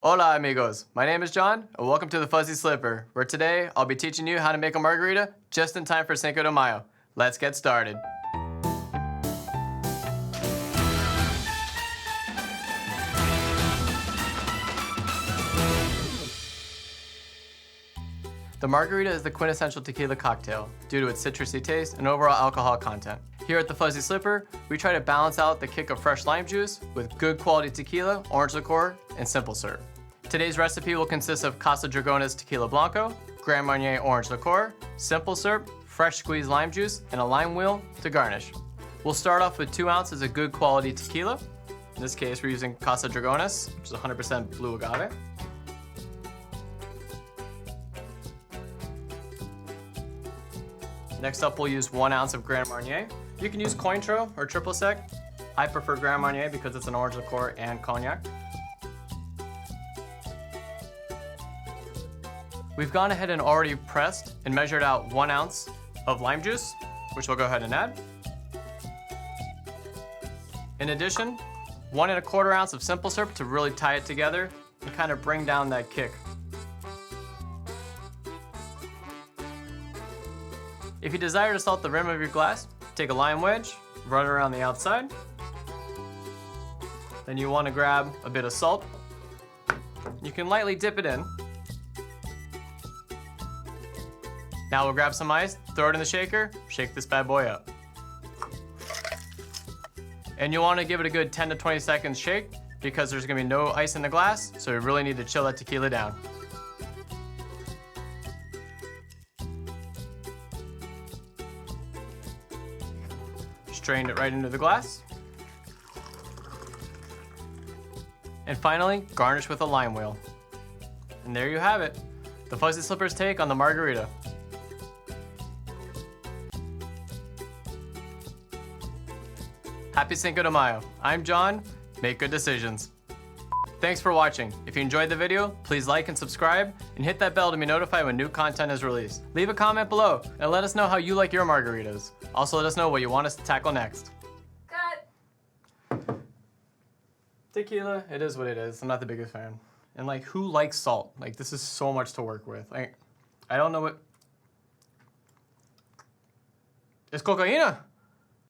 Hola amigos, my name is John and welcome to the Fuzzy Slipper, where today I'll be teaching you how to make a margarita just in time for Cinco de Mayo. Let's get started. The margarita is the quintessential tequila cocktail due to its citrusy taste and overall alcohol content. Here at the Fuzzy Slipper, we try to balance out the kick of fresh lime juice with good quality tequila, orange liqueur, and simple syrup. Today's recipe will consist of Casa Tequila Blanco, Grand Marnier orange liqueur, simple syrup, fresh squeezed lime juice, and a lime wheel to garnish. We'll start off with 2 ounces of good quality tequila. In this case, we're using Casa, which is 100% blue agave. Next up, we'll use 1 ounce of Grand Marnier. You can use Cointreau or triple sec. I prefer Grand Marnier because it's an orange liqueur and cognac. We've gone ahead and already pressed and measured out 1 ounce of lime juice, which we'll go ahead and add. In addition, 1 1/4 ounce of simple syrup to really tie it together and kind of bring down that kick. If you desire to salt the rim of your glass, take a lime wedge, run it around the outside. Then you want to grab a bit of salt. You can lightly dip it in. Now we'll grab some ice, throw it in the shaker, shake this bad boy up. And you'll want to give it a good 10 to 20 seconds shake because there's going to be no ice in the glass, so we really need to chill that tequila down. Strain it right into the glass. And finally, garnish with a lime wheel. And there you have it, the Fuzzy Slipper's take on the margarita. Happy Cinco de Mayo. I'm John. Make good decisions. Thanks for watching. If you enjoyed the video, please like and subscribe and hit that bell to be notified when new content is released. Leave a comment below and let us know how you like your margaritas. Also, let us know what you want us to tackle next. Cut. Tequila, it is what it is. I'm not the biggest fan. And like, who likes salt? Like, this is so much to work with. Like, I don't know what... It's cocaína.